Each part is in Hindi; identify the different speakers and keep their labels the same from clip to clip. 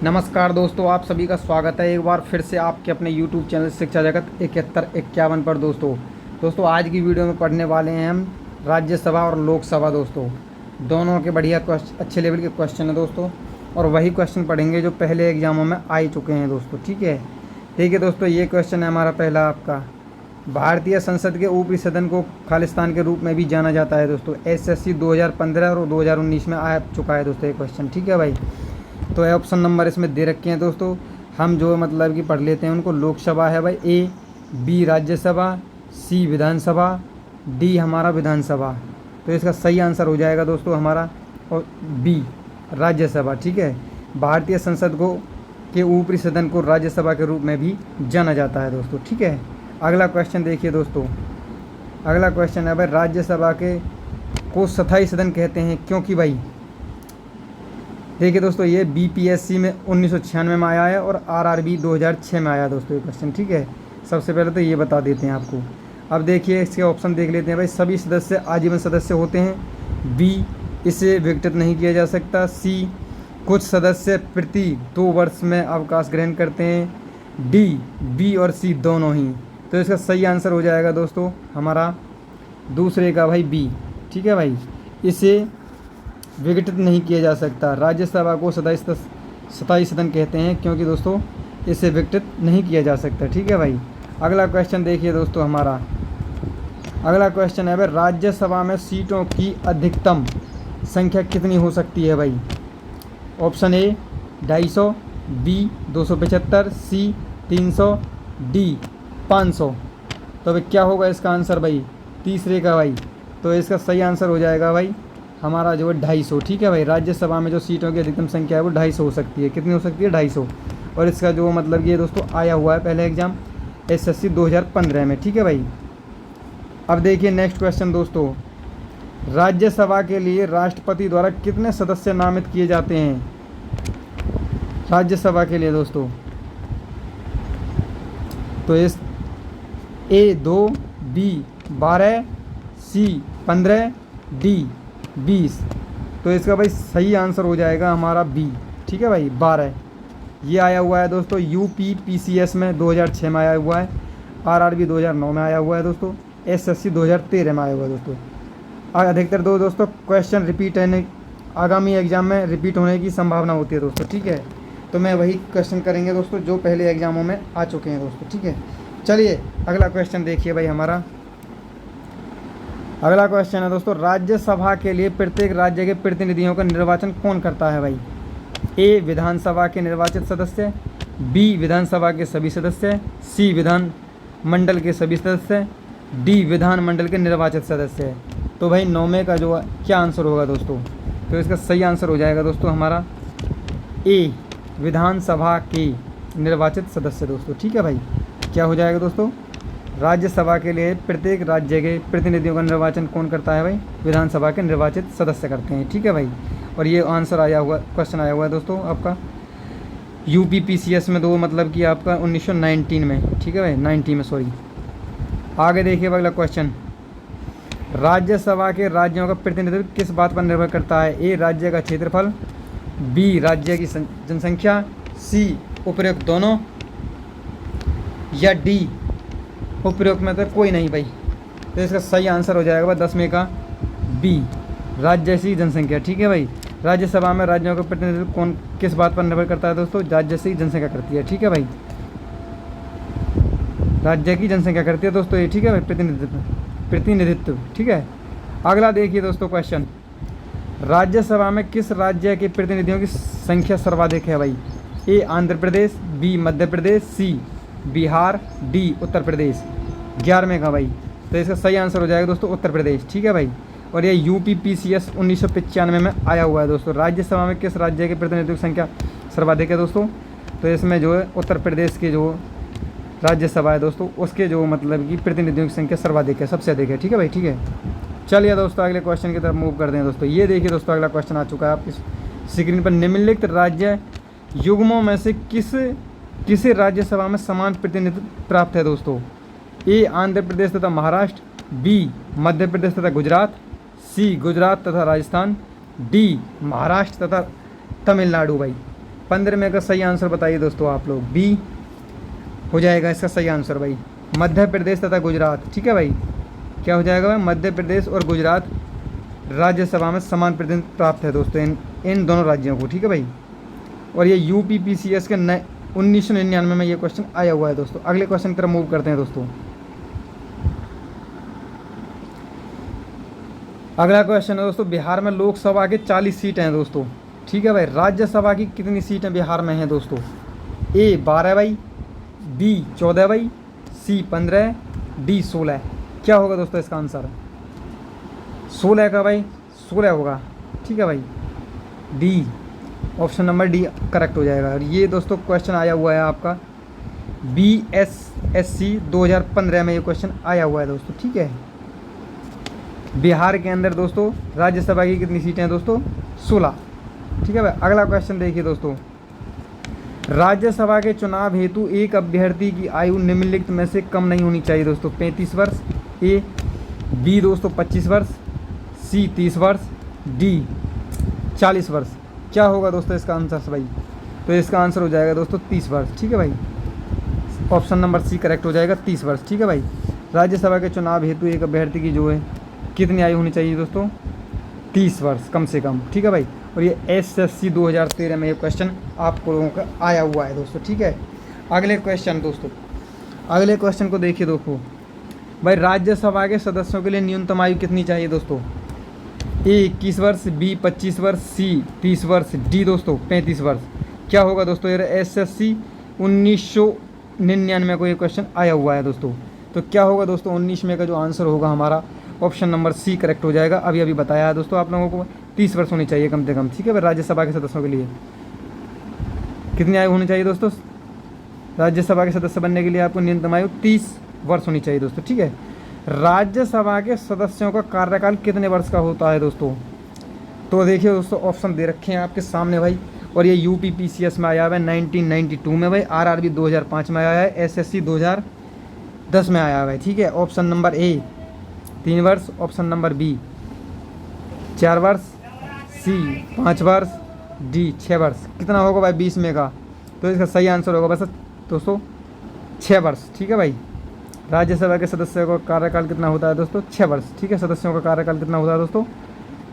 Speaker 1: नमस्कार दोस्तों, आप सभी का स्वागत है एक बार फिर से आपके अपने YouTube चैनल शिक्षा जगत 7151 पर। दोस्तों आज की वीडियो में पढ़ने वाले हैं हम राज्यसभा और लोकसभा। दोस्तों दोनों के बढ़िया अच्छे लेवल के क्वेश्चन हैं दोस्तों, और वही क्वेश्चन पढ़ेंगे जो पहले एग्जामों में आ ही चुके हैं दोस्तों। ठीक है, देखिए दोस्तों, ये क्वेश्चन है हमारा पहला आपका। भारतीय संसद के ऊपरी सदन को खालिस्तान के रूप में भी जाना जाता है दोस्तों। SSC 2015 और 2019 में आ चुका है दोस्तों ये क्वेश्चन। ठीक है भाई, तो ऑप्शन नंबर इसमें दे रखे हैं दोस्तों, हम जो मतलब कि पढ़ लेते हैं उनको। लोकसभा है भाई A, B Rajya Sabha, C Vidhan Sabha, D हमारा विधानसभा। तो इसका सही आंसर हो जाएगा दोस्तों हमारा और B राज्यसभा। ठीक है, भारतीय संसद को के ऊपरी सदन को राज्यसभा के रूप में भी जाना जाता है दोस्तों। ठीक है, अगला क्वेश्चन देखिए दोस्तों। अगला क्वेश्चन है भाई, राज्यसभा के को स्थायी सदन कहते हैं क्योंकि भाई देखिए दोस्तों, ये BPSC में 1996 में आया है और RRB 2006 में आया दोस्तों ये क्वेश्चन। ठीक है, सबसे पहले तो ये बता देते हैं आपको। अब देखिए इसके ऑप्शन देख लेते हैं भाई। सभी सदस्य आजीवन सदस्य होते हैं। B इसे विघटित नहीं किया जा सकता। C कुछ सदस्य प्रति 2 वर्ष में अवकाश ग्रहण करते हैं। D B और C दोनों ही। तो इसका सही आंसर हो जाएगा दोस्तों हमारा दूसरे का भाई B। ठीक है भाई, इसे विघटित नहीं किया जा सकता। राज्यसभा को स्थायी सदन कहते हैं क्योंकि दोस्तों इसे विघटित नहीं किया जा सकता। ठीक है भाई, अगला क्वेश्चन देखिए दोस्तों हमारा। अगला क्वेश्चन है भाई, राज्यसभा में सीटों की अधिकतम संख्या कितनी हो सकती है भाई। Option A 250, B 275, C 300, D 500। तो भाई क्या होगा इसका आंसर भाई तीसरे का भाई। तो इसका सही आंसर हो जाएगा भाई हमारा जो है 250। ठीक है भाई, राज्यसभा में जो सीटों की अधिकतम संख्या है वो 250 हो सकती है। कितनी हो सकती है? 250। और इसका जो मतलब ये दोस्तों आया हुआ है पहले एग्जाम SSC 2015 में। ठीक है भाई, अब देखिए नेक्स्ट क्वेश्चन दोस्तों। राज्यसभा के लिए राष्ट्रपति द्वारा कितने सदस्य नामित किए जाते हैं राज्यसभा के लिए दोस्तों। तो इस A 2, B 12, C 15, D 20। तो इसका भाई सही आंसर हो जाएगा हमारा B। ठीक है भाई, 12 ये आया हुआ है दोस्तों। UPPCS में 2006 में आया हुआ है। RRB 2009 में आया हुआ है दोस्तों। SSC 2013 में आया हुआ है दोस्तों। अधिकतर दोस्तों क्वेश्चन रिपीट है, आगामी एग्जाम में रिपीट होने की संभावना होती है दोस्तों। ठीक है, तो मैं वही क्वेश्चन करेंगे दोस्तों जो पहले एग्जामों में आ चुके हैं दोस्तों। ठीक है, चलिए अगला क्वेश्चन देखिए भाई हमारा। अगला क्वेश्चन है दोस्तों, राज्यसभा के लिए प्रत्येक राज्य के प्रतिनिधियों का निर्वाचन कौन करता है भाई। A विधानसभा के निर्वाचित सदस्य, B विधानसभा के सभी सदस्य, C विधान मंडल के सभी सदस्य, D विधान मंडल के निर्वाचित सदस्य। तो भाई 9वें का जो क्या आंसर होगा दोस्तों। तो इसका सही आंसर हो जाएगा दोस्तों हमारा A विधानसभा के निर्वाचित सदस्य दोस्तों। ठीक है भाई, क्या हो जाएगा दोस्तों, राज्यसभा के लिए प्रत्येक राज्य के प्रतिनिधियों का निर्वाचन कौन करता है भाई। विधानसभा के निर्वाचित सदस्य करते हैं। ठीक है भाई, और ये आंसर आया हुआ क्वेश्चन आया हुआ है दोस्तों आपका UPPCS में दो मतलब कि आपका 1919 में। ठीक है भाई, 90 में सॉरी। आगे देखिए अगला क्वेश्चन, राज्यसभा के राज्यों का प्रतिनिधित्व किस बात पर निर्भर करता है। A राज्य का क्षेत्रफल, B राज्य की जनसंख्या, C उपयुक्त दोनों, या D उपयुक्त में तो कोई नहीं भाई। तो इसका सही आंसर हो जाएगा भाई 10वें का B राज्य की जनसंख्या। ठीक है भाई, राज्यसभा में राज्यों का प्रतिनिधित्व कौन किस बात पर निर्भर करता है दोस्तों, राज्य की जनसंख्या करती है। ठीक है भाई, राज्य की जनसंख्या करती है दोस्तों ये। ठीक है भाई, प्रतिनिधित्व। ठीक है, अगला देखिए दोस्तों क्वेश्चन, राज्यसभा में किस राज्य के प्रतिनिधियों की संख्या सर्वाधिक है भाई। A Andhra Pradesh, B Madhya Pradesh, C Bihar, D Uttar Pradesh. 11वें का भाई। तो इसका सही आंसर हो जाएगा दोस्तों उत्तर प्रदेश। ठीक है भाई, और ये UPPCS 1995 में आया हुआ है दोस्तों। राज्यसभा में किस राज्य के प्रतिनिधियों की संख्या सर्वाधिक है दोस्तों। तो इसमें जो है उत्तर प्रदेश के जो राज्यसभा है दोस्तों उसके जो मतलब कि प्रतिनिधियों की संख्या सर्वाधिक है, सबसे अधिक है। ठीक है भाई, ठीक है, चलिए दोस्तों अगले क्वेश्चन की तरफ मूव करते हैं दोस्तों। ये देखिए दोस्तों अगला क्वेश्चन आ चुका है आपकी स्क्रीन पर। निम्नलिखित राज्य युग्मों में से किसे राज्यसभा में समान प्रतिनिधित्व प्राप्त है दोस्तों। A आंध्र प्रदेश तथा महाराष्ट्र, B मध्य प्रदेश तथा गुजरात, C गुजरात तथा राजस्थान, D महाराष्ट्र तथा तमिलनाडु भाई। 15 में का सही आंसर बताइए दोस्तों आप लोग। बी हो जाएगा इसका सही आंसर भाई, मध्य प्रदेश तथा गुजरात। ठीक है भाई, क्या हो जाएगा भाई, मध्य प्रदेश और गुजरात राज्यसभा में समान प्रतिनिधित्व प्राप्त है दोस्तों इन दोनों राज्यों को। ठीक है भाई, और ये UPPCS के 1999 में ये क्वेश्चन आया हुआ है दोस्तों। अगले क्वेश्चन की तरफ मूव करते हैं दोस्तों। अगला क्वेश्चन है दोस्तों, बिहार में लोकसभा के 40 सीट हैं दोस्तों। ठीक है भाई, राज्यसभा की कितनी सीटें बिहार में हैं दोस्तों? A 12 भाई, B 14 भाई, C 15, D 16। क्या होगा दोस्तों इसका आंसर? 16 का भाई 16 होगा। ठीक है भाई, D option number D correct हो जाएगा। और ये दोस्तों क्वेश्चन आया हुआ है आपका BSSC 2015 में ये क्वेश्चन आया हुआ है दोस्तों। ठीक है, बिहार के अंदर दोस्तों राज्यसभा की कितनी सीटें हैं दोस्तों? 16। ठीक है भाई, अगला क्वेश्चन देखिए दोस्तों, राज्यसभा के चुनाव हेतु एक अभ्यर्थी की आयु निम्नलिखित में से कम नहीं होनी चाहिए दोस्तों। 35 वर्ष, A, B दोस्तों 25 वर्ष, C 30 वर्ष, D 40 वर्ष। क्या होगा दोस्तों इसका आंसर भाई? तो इसका आंसर हो जाएगा दोस्तों 30 वर्ष। ठीक है भाई, ऑप्शन नंबर C करेक्ट हो जाएगा, 30 वर्ष। ठीक है भाई, राज्यसभा के चुनाव हेतु एक अभ्यर्थी की जो है कितनी आयु होनी चाहिए दोस्तों? 30 वर्ष कम से कम। ठीक है भाई, और ये SSC 2013 में ये क्वेश्चन आप लोगों का आया हुआ है दोस्तों। ठीक है, अगले क्वेश्चन दोस्तों, अगले क्वेश्चन को देखिए दोस्तों भाई, राज्यसभा के सदस्यों के लिए न्यूनतम आयु कितनी चाहिए दोस्तों? A 21 वर्ष, B 25 वर्ष, C 30 वर्ष, D दोस्तों 35 वर्ष। क्या होगा दोस्तों? ये SSC 1999 को ये क्वेश्चन आया हुआ है दोस्तों। तो क्या होगा दोस्तों 19 में का जो आंसर होगा हमारा ऑप्शन नंबर C करेक्ट हो जाएगा। अभी अभी बताया है दोस्तों आप लोगों को 30 वर्ष होनी चाहिए कम से कम। ठीक है भाई, राज्यसभा के सदस्यों के लिए कितनी आयु होनी चाहिए दोस्तों? राज्यसभा के सदस्य बनने के लिए आपको न्यूनतम आयु 30 वर्ष होनी चाहिए दोस्तों। ठीक है, राज्यसभा के सदस्यों का कार्यकाल कितने वर्ष का होता है दोस्तों? तो देखिए दोस्तों, ऑप्शन दे रखे हैं आपके सामने भाई, और ये UPPCS में आया हुआ है 1992 में भाई, RRB 2005 में आया है, SSC 2010 में आया हुआ है। ठीक है, ऑप्शन नंबर A 3 वर्ष, ऑप्शन नंबर B 4 वर्ष, C 5 वर्ष, D 6 वर्ष। कितना होगा भाई 20 में का? तो इसका सही आंसर होगा बस दोस्तों 6 वर्ष। ठीक है भाई, राज्यसभा के सदस्यों का कार्यकाल कितना होता है दोस्तों? 6 वर्ष। ठीक है, सदस्यों का कार्यकाल कितना होता है दोस्तों?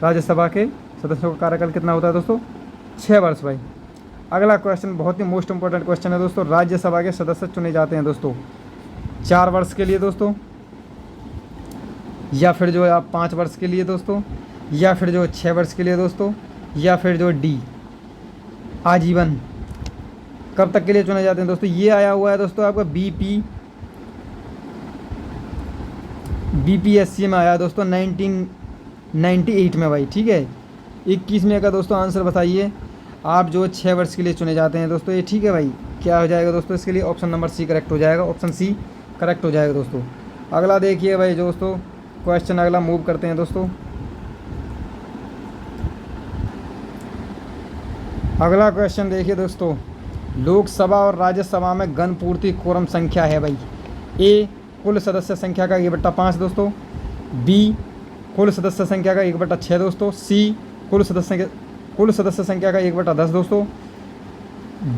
Speaker 1: राज्यसभा के सदस्यों का कार्यकाल कितना होता है दोस्तों? 6 वर्ष भाई। अगला क्वेश्चन बहुत ही मोस्ट इंपॉर्टेंट क्वेश्चन है दोस्तों, राज्यसभा के सदस्य चुने जाते हैं दोस्तों 4 वर्ष के लिए दोस्तों, या फिर जो है आप 5 वर्ष के लिए दोस्तों, या फिर जो 6 वर्ष के लिए दोस्तों, या फिर जो D आजीवन। कब तक के लिए चुने जाते हैं दोस्तों? ये आया हुआ है दोस्तों आपका BPSC में आया दोस्तों 1998 में भाई। ठीक है, 21 में का दोस्तों आंसर बताइए आप जो 6 वर्ष के लिए चुने जाते हैं दोस्तों ये। ठीक है भाई, क्या हो जाएगा दोस्तों इसके लिए? ऑप्शन नंबर C करेक्ट हो जाएगा, ऑप्शन C करेक्ट हो जाएगा दोस्तों। अगला देखिए भाई दोस्तों, क्वेश्चन अगला मूव करते हैं दोस्तों। अगला क्वेश्चन देखिए दोस्तों, लोकसभा और राज्यसभा में गण पूर्ति कोरम संख्या है भाई। A कुल सदस्य संख्या का 1/5 दोस्तों, B कुल सदस्य संख्या का 1/6 दोस्तों, C कुल सदस्य संख्या का 1/10 दोस्तों,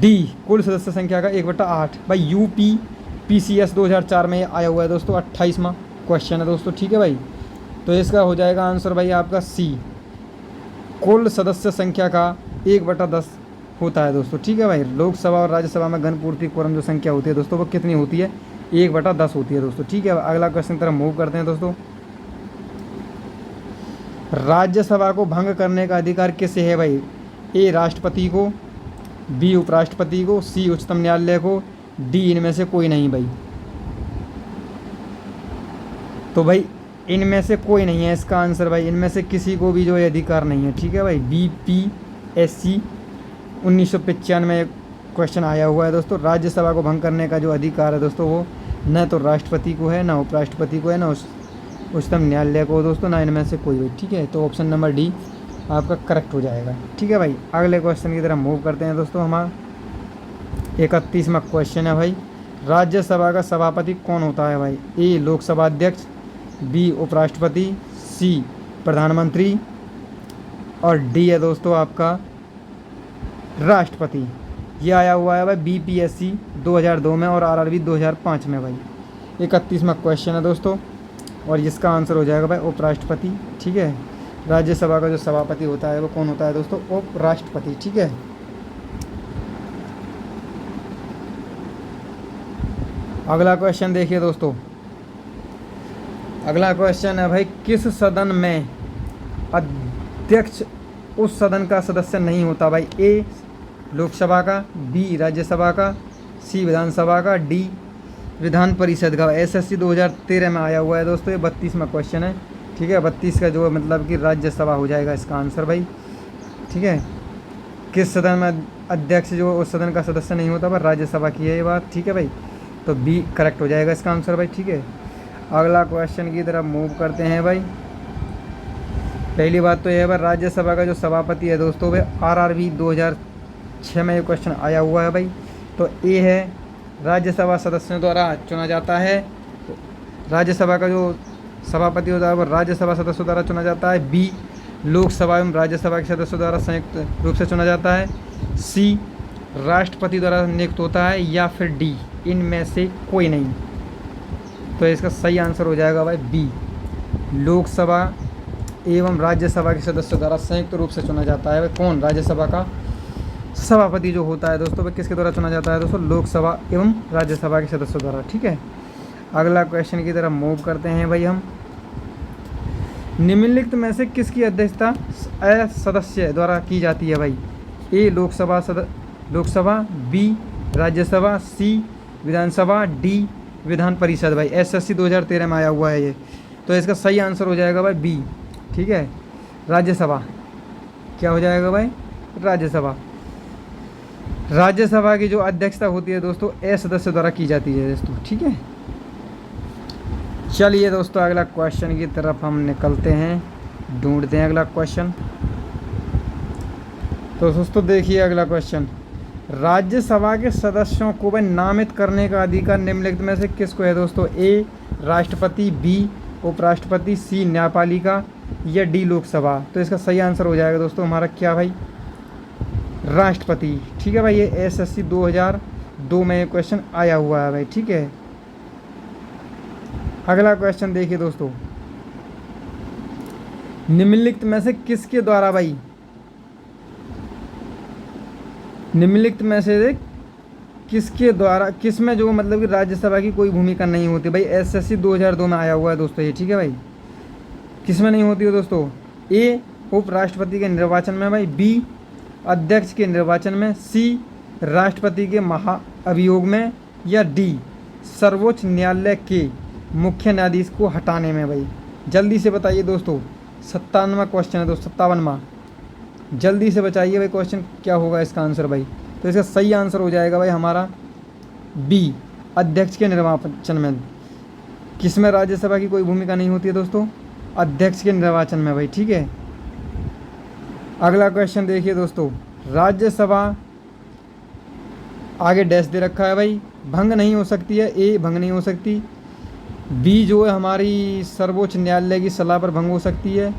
Speaker 1: D कुल सदस्य संख्या का 1/8 भाई। UPPCS 2004 में आया हुआ है दोस्तों, 28वां क्वेश्चन है दोस्तों। ठीक है भाई, तो इसका हो जाएगा आंसर भाई आपका C कुल सदस्य संख्या का 1/10 होता है दोस्तों। ठीक है भाई, लोकसभा और राज्यसभा में गण पूर्ति कोरम जो संख्या होती है दोस्तों वो कितनी होती है? 1/10 होती है दोस्तों। ठीक है, अगला क्वेश्चन तरफ मूव करते हैं दोस्तों। राज्यसभा को भंग करने का अधिकार किसे है भाई? A राष्ट्रपति को, B उपराष्ट्रपति को, C उच्चतम न्यायालय को, D इनमें से कोई नहीं भाई। तो भाई इनमें से कोई नहीं है इसका आंसर भाई, इनमें से किसी को भी जो है अधिकार नहीं है। ठीक है भाई, BPSC 1995 में क्वेश्चन आया हुआ है दोस्तों, राज्यसभा को भंग करने का जो अधिकार है दोस्तों वो न तो राष्ट्रपति को है, ना उपराष्ट्रपति को है, ना उच्चतम न्यायालय को दोस्तों, ना इनमें से कोई भी। ठीक है, तो ऑप्शन नंबर D आपका करेक्ट हो जाएगा। ठीक है भाई, अगले क्वेश्चन की तरफ मूव करते हैं दोस्तों। हमारा 31वां क्वेश्चन है भाई, राज्यसभा का सभापति कौन होता है भाई? A लोकसभा अध्यक्ष, B उपराष्ट्रपति, C प्रधानमंत्री, और D है दोस्तों आपका राष्ट्रपति। ये आया हुआ है भाई BPSC 2002 में और RRB 2005 में भाई। 31वां क्वेश्चन है दोस्तों, और इसका आंसर हो जाएगा भाई उपराष्ट्रपति। ठीक है, राज्यसभा का जो सभापति होता है वो कौन होता है दोस्तों? उपराष्ट्रपति। ठीक है, अगला क्वेश्चन देखिए दोस्तों। अगला क्वेश्चन है भाई, किस सदन में अध्यक्ष उस सदन का सदस्य नहीं होता भाई? ए लोकसभा का, बी राज्यसभा का, सी विधानसभा का, डी विधान परिषद का। SSC 2013 में आया हुआ है दोस्तों। ये 32वां क्वेश्चन है। ठीक है, 32 का जो मतलब कि राज्यसभा हो जाएगा इसका आंसर भाई। ठीक है, किस सदन में अध्यक्ष जो उस सदन का सदस्य नहीं होता भाई? राज्यसभा की है ये बात। ठीक है भाई, तो बी करेक्ट हो जाएगा इसका आंसर भाई। ठीक है, अगला क्वेश्चन की तरफ मूव करते हैं भाई। पहली बात तो यह है भाई, राज्यसभा का जो सभापति है दोस्तों वे RRB 2006 में ये क्वेश्चन आया हुआ है भाई। तो ए है राज्यसभा सदस्यों द्वारा चुना जाता है। राज्यसभा का जो सभापति होता है वो राज्यसभा सदस्यों द्वारा चुना जाता है। बी लोकसभा एवं राज्यसभा के सदस्यों द्वारा संयुक्त रूप से चुना जाता है। सी राष्ट्रपति द्वारा नियुक्त होता है, या फिर डी इनमें से कोई नहीं। तो इसका सही आंसर हो जाएगा भाई बी लोकसभा एवं राज्यसभा के सदस्यों द्वारा संयुक्त रूप से चुना जाता है। कौन? राज्यसभा का सभापति जो होता है दोस्तों वह किसके द्वारा चुना जाता है दोस्तों? लोकसभा एवं राज्यसभा के सदस्यों द्वारा। ठीक है, अगला क्वेश्चन की तरफ मूव करते हैं भाई हम। निम्नलिखित में से किसकी अध्यक्षता सदस्य द्वारा की जाती है भाई? ए लोकसभा, बी राज्यसभा, सी विधानसभा, डी विधान परिषद भाई। SSC 2013 में आया हुआ है ये। तो इसका सही आंसर हो जाएगा भाई बी। ठीक है, राज्यसभा। क्या हो जाएगा भाई? राज्यसभा। राज्यसभा की जो अध्यक्षता होती है दोस्तों ए सदस्य द्वारा की जाती है दोस्तों। ठीक है, चलिए दोस्तों अगला क्वेश्चन की तरफ हम निकलते हैं, ढूंढते हैं अगला क्वेश्चन। तो दोस्तों देखिए अगला क्वेश्चन, राज्यसभा के सदस्यों को वह नामित करने का अधिकार निम्नलिखित में से किसको है दोस्तों? ए राष्ट्रपति, बी उपराष्ट्रपति, सी न्यायपालिका, या डी लोकसभा। तो इसका सही आंसर हो जाएगा दोस्तों हमारा क्या भाई? राष्ट्रपति। ठीक है भाई, ये SSC 2002 में ये क्वेश्चन आया हुआ है भाई। ठीक है, अगला क्वेश्चन देखिए दोस्तों, निम्नलिखित में से किसके द्वारा भाई? निम्नलिखित में से किसके द्वारा, किसमें जो मतलब कि राज्यसभा की कोई भूमिका नहीं होती भाई? SSC 2002 में आया हुआ है दोस्तों ये। ठीक है भाई, किसमें नहीं होती है दोस्तों? ए उपराष्ट्रपति के निर्वाचन में भाई, बी अध्यक्ष के निर्वाचन में, सी राष्ट्रपति के महाअभियोग में, या डी सर्वोच्च न्यायालय के मुख्य न्यायाधीश को हटाने में भाई। जल्दी से बताइए दोस्तों, 57वां क्वेश्चन है दोस्तों, 57वां। जल्दी से बताइए भाई क्वेश्चन क्या होगा इसका आंसर भाई? तो इसका सही आंसर हो जाएगा भाई हमारा बी अध्यक्ष के निर्वाचन में। किसमें राज्यसभा की कोई भूमिका नहीं होती है दोस्तों? अध्यक्ष के निर्वाचन में भाई। ठीक है, अगला क्वेश्चन देखिए दोस्तों, राज्यसभा आगे डैश दे रखा है भाई, भंग नहीं हो सकती है। ए भंग नहीं हो सकती, बी जो है हमारी सर्वोच्च न्यायालय की सलाह पर भंग हो सकती है,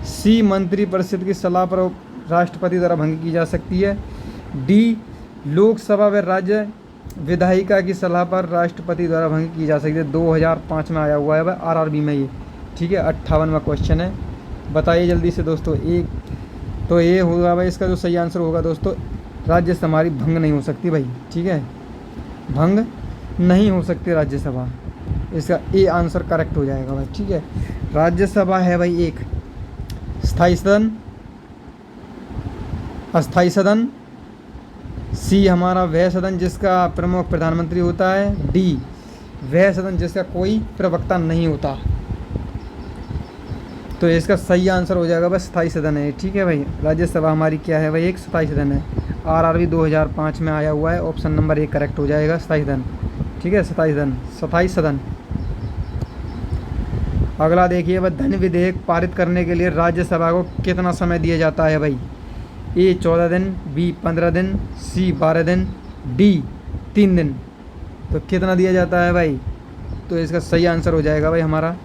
Speaker 1: सी मंत्रिपरिषद की सलाह पर राष्ट्रपति द्वारा भंग की जा सकती है, डी लोकसभा व राज्य विधायिका की सलाह पर राष्ट्रपति द्वारा भंग की जा सकती है। 2005 में आया हुआ है भाई RRB में ये। ठीक है, 58वां क्वेश्चन है, बताइए जल्दी से दोस्तों। एक तो ये होगा भाई इसका जो सही आंसर होगा दोस्तों, राज्यसभा हमारी भंग नहीं हो सकती भाई। ठीक है, भंग नहीं हो सकती राज्यसभा, इसका ए आंसर करेक्ट हो जाएगा भाई। ठीक है, राज्यसभा है भाई एक स्थायी सदन, अस्थायी सदन, सी हमारा वह सदन जिसका प्रमुख प्रधानमंत्री होता है, डी वह सदन जिसका कोई प्रवक्ता नहीं होता। तो इसका सही आंसर हो जाएगा बस स्थायी सदन है। ठीक है भाई, राज्यसभा हमारी क्या है भाई? एक स्थायी सदन है। RRB 2005 में आया हुआ है, ऑप्शन नंबर ए करेक्ट हो जाएगा, स्थायी सदन। ठीक है, स्थायी सदन। अगला देखिए भाई, धन विधेयक पारित करने के लिए राज्यसभा को कितना समय दिया जाता है भाई? ए 14 दिन, बी 15 दिन, सी 12 दिन, डी 3 दिन। तो कितना दिया जाता है भाई? तो इसका सही आंसर हो जाएगा भाई हमारा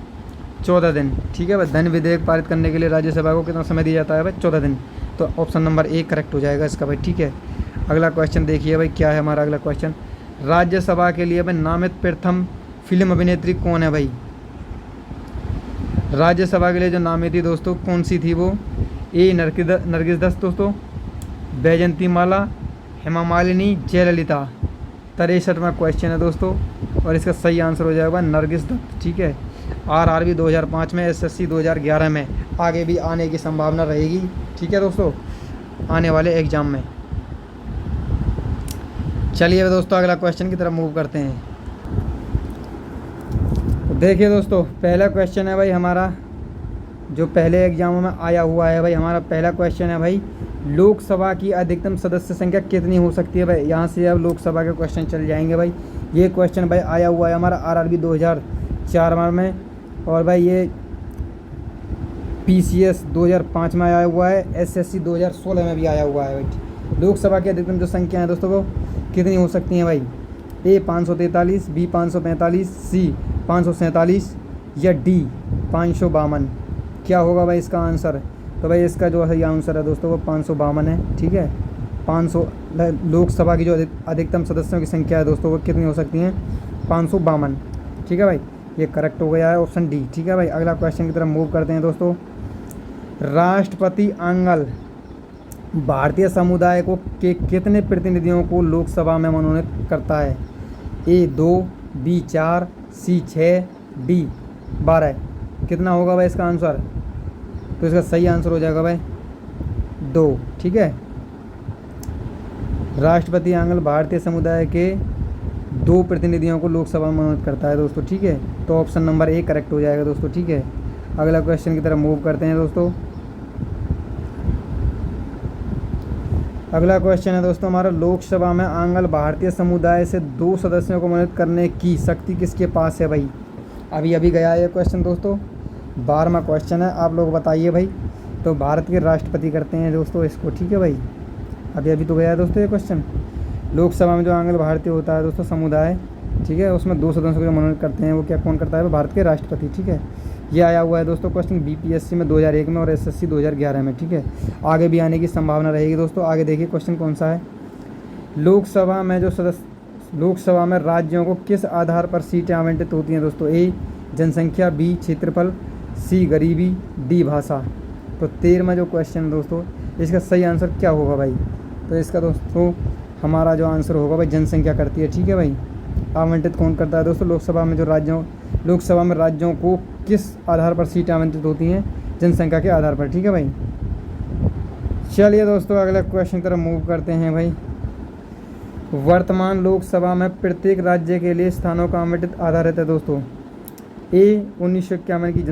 Speaker 1: 14 दिन। ठीक है भाई, धन विधेयक पारित करने के लिए राज्यसभा को कितना समय दिया जाता है भाई? 14 दिन। तो ऑप्शन नंबर ए करेक्ट हो जाएगा इसका भाई। ठीक है, अगला क्वेश्चन देखिए भाई, क्या है हमारा अगला क्वेश्चन। राज्यसभा के लिए भाई नामित प्रथम फिल्म अभिनेत्री कौन है भाई। राज्यसभा के लिए जो नामित थी दोस्तों, कौन सी थी वो। ए नरगिस दत्त दोस्तों, बैजंती माला, हेमा मालिनी, जयललिता। 63वां क्वेश्चन है दोस्तों, और इसका सही आंसर हो जाएगा नरगिस दत्त। ठीक है, आरआरबी 2005 में, एसएससी 2011 में, आगे भी आने की संभावना रहेगी। ठीक है दोस्तों, आने वाले एग्जाम में। चलिए दोस्तों अगला क्वेश्चन की तरफ मूव करते हैं। तो देखिए दोस्तों, पहला क्वेश्चन है भाई हमारा, जो पहले एग्जामों में आया हुआ है भाई। हमारा पहला क्वेश्चन है भाई, लोकसभा की अधिकतम सदस्य संख्या कितनी हो सकती है भाई। यहाँ से अब लोकसभा के क्वेश्चन चल जाएंगे भाई। ये क्वेश्चन भाई आया हुआ है हमारा आरआरबी 2004 में, और भाई ये पीसीएस 2005 में आया हुआ है, एसएससी 2016 में भी आया हुआ है भाई। लोकसभा की अधिकतम जो संख्या है दोस्तों वो कितनी हो सकती हैं भाई। ए 543, बी 545, सी 547 या डी 552। क्या होगा भाई इसका आंसर। तो भाई इसका जो सही आंसर है दोस्तों वो 552 है। ठीक है, 500 लोकसभा की जो अधिकतम सदस्यों की संख्या है दोस्तों वो कितनी हो सकती हैं, 552। ठीक है भाई, ये करेक्ट हो गया है ऑप्शन डी। ठीक है भाई, अगला क्वेश्चन की तरफ मूव करते हैं दोस्तों। राष्ट्रपति आंगल भारतीय समुदाय को के कितने प्रतिनिधियों को लोकसभा में मनोनीत करता है। ए 2, बी 4, सी 6, डी 12। कितना होगा भाई इसका आंसर। तो इसका सही आंसर हो जाएगा भाई 2। ठीक है, राष्ट्रपति आंगल भारतीय समुदाय के 2 प्रतिनिधियों को लोकसभा में मनोनीत करता है दोस्तों। ठीक है, तो ऑप्शन नंबर ए करेक्ट हो जाएगा दोस्तों। ठीक है, अगला क्वेश्चन की तरफ मूव करते हैं दोस्तों। अगला क्वेश्चन है दोस्तों हमारा, लोकसभा में आंगल भारतीय समुदाय से 2 सदस्यों को मनोनीत करने की शक्ति किसके पास है भाई। अभी अभी गया है ये क्वेश्चन दोस्तों, 12वां क्वेश्चन है। आप लोग बताइए भाई। तो भारत के राष्ट्रपति करते हैं दोस्तों इसको। ठीक है भाई, अभी अभी तो गया है दोस्तों ये क्वेश्चन। लोकसभा में जो आंगल भारतीय होता है दोस्तों समुदाय, ठीक है, उसमें 2 सदस्यों को मनोनीत करते हैं, वो क्या कौन करता है, भारत के राष्ट्रपति। ठीक है, ये आया हुआ है दोस्तों क्वेश्चन बीपीएससी में 2001 में और एसएससी 2011 में। ठीक है, आगे भी आने की संभावना रहेगी दोस्तों। आगे देखिए क्वेश्चन कौन सा है। लोकसभा में राज्यों को किस आधार पर सीटें आवंटित होती हैं दोस्तों। ए जनसंख्या, बी क्षेत्रफल, सी गरीबी, डी भाषा। तो 13वां जो क्वेश्चन है दोस्तों, इसका सही आंसर क्या होगा भाई। तो इसका दोस्तों हमारा जो आंसर होगा भाई जनसंख्या करती है। ठीक है भाई, आवंटित कौन करता है दोस्तों, लोकसभा में राज्यों को किस आधार पर सीटें आवंटित होती हैं, जनसंख्या के आधार पर। ठीक है भाई, चलिए दोस्तों अगला क्वेश्चन की तरफ मूव करते हैं भाई। वर्तमान लोकसभा में प्रत्येक राज्य के लिए स्थानों का आवंटित आधारित है दोस्तों। ए 1951 की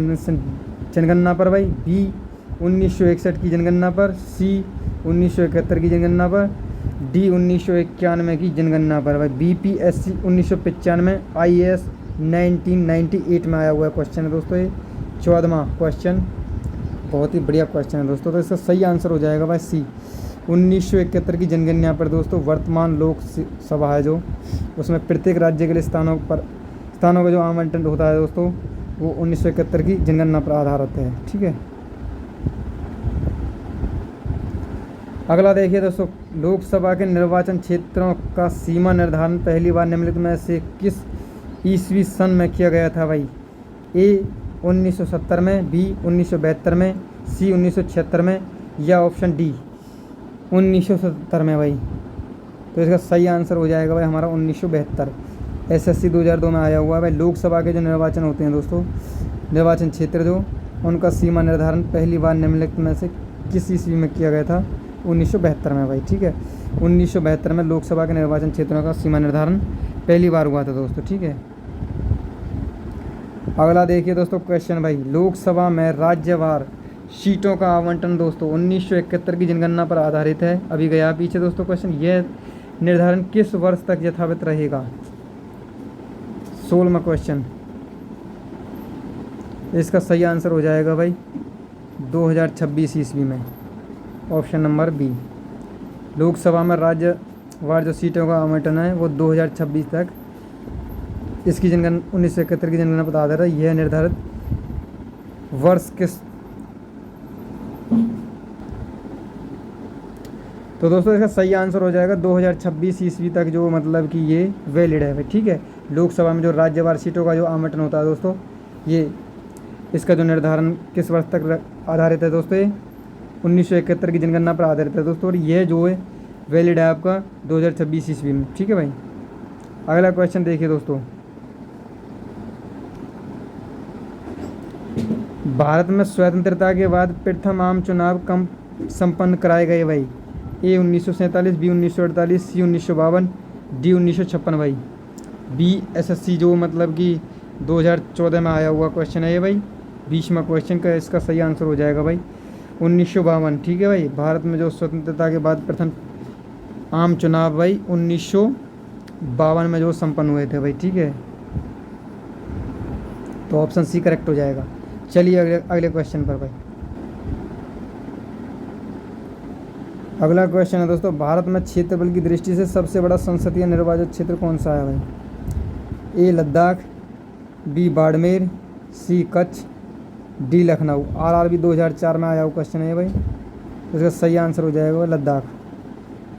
Speaker 1: जनगणना पर भाई, बी 1961 की जनगणना पर, सी 1971 की जनगणना पर, डी 1991 की जनगणना पर भाई। बीपीएससी 1995, आईएएस 1998 में आया हुआ क्वेश्चन है दोस्तों ये 14वां क्वेश्चन। बहुत ही बढ़िया क्वेश्चन है दोस्तों। तो इसका सही आंसर हो जाएगा भाई सी 1971 की जनगणना पर दोस्तों। वर्तमान लोकसभा है जो, उसमें प्रत्येक राज्य के लिए स्थानों का जो आवंटन होता है दोस्तों वो 1971 की जनगणना पर आधारित है। ठीक है, अगला देखिए दोस्तों, लोकसभा के निर्वाचन क्षेत्रों का सीमा निर्धारण पहली बार निम्नलिखित में से किस ईस्वी सन में किया गया था भाई। ए 1970 में, बी 1972 में, सी 1976 में या ऑप्शन डी 1977 में भाई। तो इसका सही आंसर हो जाएगा भाई हमारा 1972। एसएससी 2002 में आया हुआ है भाई। लोकसभा के जो निर्वाचन होते हैं दोस्तों, निर्वाचन क्षेत्र जो, उनका सीमा निर्धारण पहली बार निम्नलिखित में से किस ईस्वी में किया गया था, 1972 में भाई। ठीक है, 1972 में लोकसभा के निर्वाचन क्षेत्रों का सीमा निर्धारण पहली बार हुआ था दोस्तों। ठीक है, अगला देखिए दोस्तों क्वेश्चन भाई, लोकसभा में राज्यवार सीटों का आवंटन दोस्तों 1971 की जनगणना पर आधारित है। अभी गया पीछे दोस्तों क्वेश्चन। यह निर्धारण किस वर्ष तक यथावत रहेगा। 16वां क्वेश्चन, इसका सही आंसर हो जाएगा भाई 2026 ईस्वी में, ऑप्शन नंबर बी। लोकसभा में राज्यवार जो सीटों का आवंटन है वो 2026 तक इसकी जनगणना 1971 की जनगणना पर आधारित है। यह निर्धारित वर्ष किस तो दोस्तों इसका सही आंसर हो जाएगा 2026 ईस्वी तक जो मतलब कि ये वैलिड है भाई, ठीक है। लोकसभा में जो राज्यवार सीटों का जो आवंटन होता है दोस्तों, ये इसका जो निर्धारण किस वर्ष तक आधारित है दोस्तों, ये 1971 की जनगणना पर आधारित है दोस्तों, और यह जो है वैलिड है आपका 2026 ईस्वी में, ठीक है भाई। अगला क्वेश्चन देखिए दोस्तों, भारत में स्वतंत्रता के बाद प्रथम आम चुनाव कब संपन्न कराए गए भाई? ए 1947, बी 1948, सी 1952, डी 1956 भाई। बी एसएससी जो मतलब कि 2014 में आया हुआ क्वेश्चन है ये भाई, 20वां क्वेश्चन का इसका सही आंसर हो जाएगा भाई 1952, ठीक है भाई। भारत में जो स्वतंत्रता के बाद प्रथम आम चुनाव भाई 1952 में जो संपन्न हुए थे भाई, ठीक है। तो ऑप्शन सी करेक्ट हो जाएगा। चलिए अगले क्वेश्चन पर भाई। अगला क्वेश्चन है दोस्तों, भारत में क्षेत्रफल की दृष्टि से सबसे बड़ा संसदीय निर्वाचित क्षेत्र कौन सा है भाई? ए लद्दाख, बी बाड़मेर, सी कच्छ, डी लखनऊ। आरआरबी 2004 में आया हुआ क्वेश्चन है भाई, इसका सही आंसर हो जाएगा लद्दाख।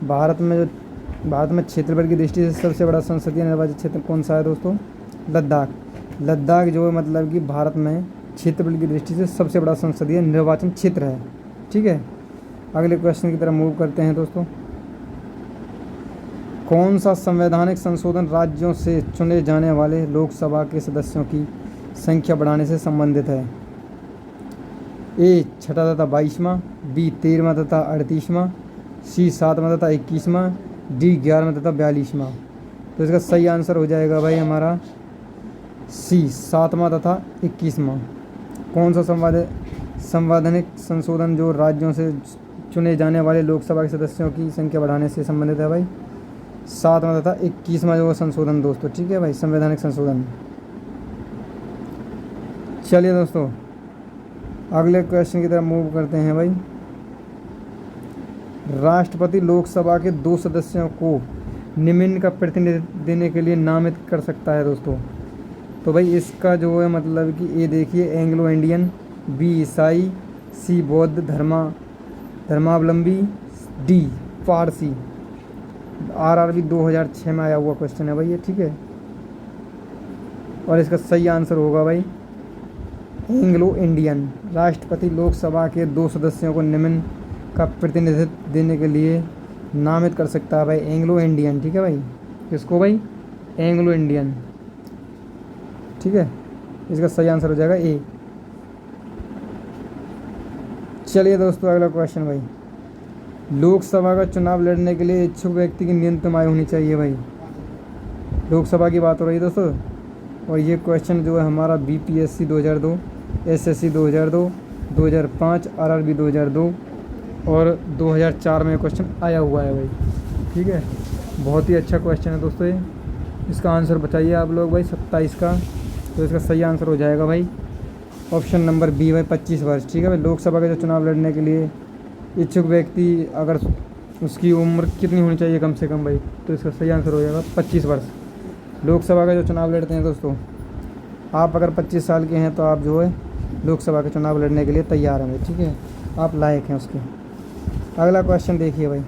Speaker 1: भारत में क्षेत्रफल की दृष्टि से सबसे बड़ा संसदीय निर्वाचित क्षेत्र कौन सा है दोस्तों? लद्दाख। लद्दाख जो है मतलब कि भारत में क्षेत्रफल की दृष्टि से सबसे बड़ा संसदीय निर्वाचन क्षेत्र है, ठीक है। अगले क्वेश्चन की तरफ मूव करते हैं दोस्तों। कौन सा संवैधानिक संशोधन राज्यों से चुने जाने वाले लोकसभा के सदस्यों की संख्या बढ़ाने से संबंधित है? ए 6वां तथा 22वां, बी 13वां तथा 38वां, सी 7वां तथा 21वां, डी 11वां तथा 42वां। तो इसका सही आंसर हो जाएगा भाई हमारा सी 7वां तथा 21वां। कौन सा संवैधानिक संशोधन जो राज्यों से चुने जाने वाले लोकसभा के सदस्यों की संख्या बढ़ाने से संबंधित है भाई? 7वां तथा 21वां जो संशोधन दोस्तों, ठीक है भाई, संवैधानिक संशोधन। चलिए दोस्तों अगले क्वेश्चन की तरफ मूव करते हैं भाई। राष्ट्रपति लोकसभा के 2 सदस्यों को निम्न का प्रतिनिधित्व देने के लिए नामित कर सकता है दोस्तों। तो भाई इसका जो है मतलब कि ये देखिए, एंग्लो इंडियन, बी ईसाई, सी बौद्ध धर्मावलंबी, डी फारसी। आरआरबी 2006 में आया हुआ क्वेश्चन है भाई ये, ठीक है। और इसका सही आंसर होगा भाई एंग्लो इंडियन। राष्ट्रपति लोकसभा के 2 सदस्यों को निम्न का प्रतिनिधित्व देने के लिए नामित कर सकता है भाई एंग्लो इंडियन, ठीक है भाई। किसको भाई? एंग्लो इंडियन, ठीक है। इसका सही आंसर हो जाएगा ए। चलिए दोस्तों अगला क्वेश्चन भाई। लोकसभा का चुनाव लड़ने के लिए इच्छुक व्यक्ति की न्यूनतम आयु होनी चाहिए भाई। लोकसभा की बात हो रही है दोस्तों, और ये क्वेश्चन जो है हमारा बीपीएससी 2002, एसएससी 2002, 2005, आरआरबी 2002 और 2004 में क्वेश्चन आया हुआ है भाई, ठीक है। बहुत ही अच्छा क्वेश्चन है दोस्तों ये। इसका आंसर बताइए आप लोग भाई 27 का। तो इसका सही आंसर हो जाएगा भाई ऑप्शन नंबर बी भाई 25 वर्ष, ठीक है भाई। लोकसभा का जो चुनाव लड़ने के लिए इच्छुक व्यक्ति अगर उसकी उम्र कितनी होनी चाहिए कम से कम भाई, तो इसका सही आंसर हो जाएगा 25 वर्ष। लोकसभा का जो चुनाव लड़ते हैं दोस्तों, आप अगर 25 साल के हैं तो आप जो है लोकसभा का चुनाव लड़ने के लिए तैयार हैं, ठीक है, आप लायक हैं उसके। अगला क्वेश्चन देखिए भाई।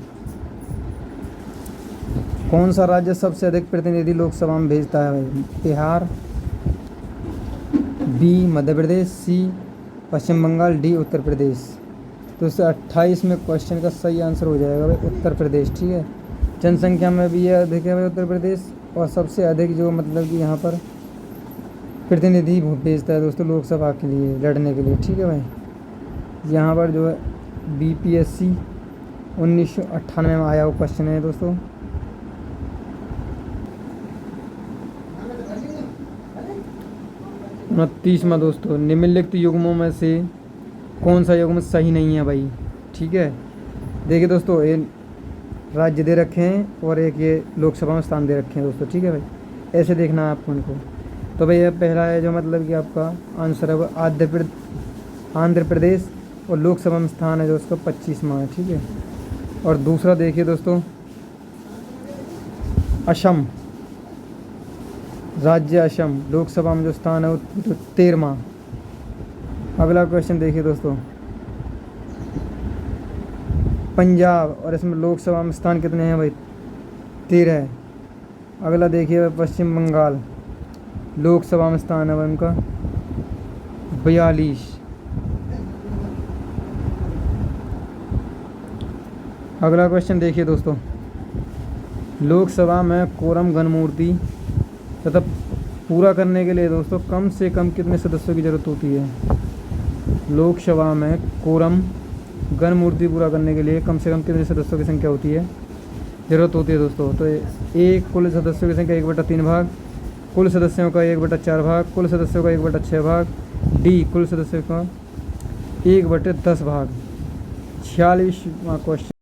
Speaker 1: कौन सा राज्य सबसे अधिक प्रतिनिधि लोकसभा में भेजता है भाई? बिहार, बी मध्य प्रदेश, सी पश्चिम बंगाल, डी उत्तर प्रदेश। तो इससे 28 में क्वेश्चन का सही आंसर हो जाएगा भाई उत्तर प्रदेश, ठीक है। जनसंख्या में भी ये अधिक है भाई उत्तर प्रदेश, और सबसे अधिक जो मतलब कि यहाँ पर प्रतिनिधि भेजता है दोस्तों लोकसभा के लिए लड़ने के लिए, ठीक है भाई। यहाँ पर जो है बीपीएससी 1998 में आया हुआ क्वेश्चन है दोस्तों। उनतीसवां दोस्तों, निम्नलिखित युग्मों में से कौन सा युग्म सही नहीं है भाई, ठीक है। देखिए दोस्तों, ये राज्य दे रखे हैं और एक ये लोकसभा में स्थान दे रखे हैं दोस्तों, ठीक है भाई। ऐसे देखना है आपको इनको। तो भाई यह पहला है जो मतलब कि आपका आंसर है वो आंध्र प्रदेश, और लोकसभा में स्थान है जो उसका 25वां है, ठीक है। और दूसरा देखिए दोस्तों, असम, राज्य असम, लोकसभा में जो स्थान है वो 13वां। अगला क्वेश्चन देखिए दोस्तों, पंजाब, और इसमें लोकसभा में स्थान कितने हैं भाई? 13। अगला देखिए पश्चिम बंगाल, लोकसभा में स्थान है भाई उनका 42। अगला क्वेश्चन देखिए दोस्तों, लोकसभा में कोरम घनमूर्ति तथा पूरा करने के लिए दोस्तों कम से कम कितने सदस्यों की ज़रूरत होती है? लोकसभा में कोरम घनमूर्ति पूरा करने के लिए कम से कम कितने सदस्यों की संख्या होती है, ज़रूरत होती है दोस्तों? तो एक, कुल सदस्यों की संख्या 1/3 भाग, कुल सदस्यों का 1/4 भाग, कुल सदस्यों का 1/6 भाग, डी कुल सदस्यों का 1/10 भाग। 46वां क्वेश्चन।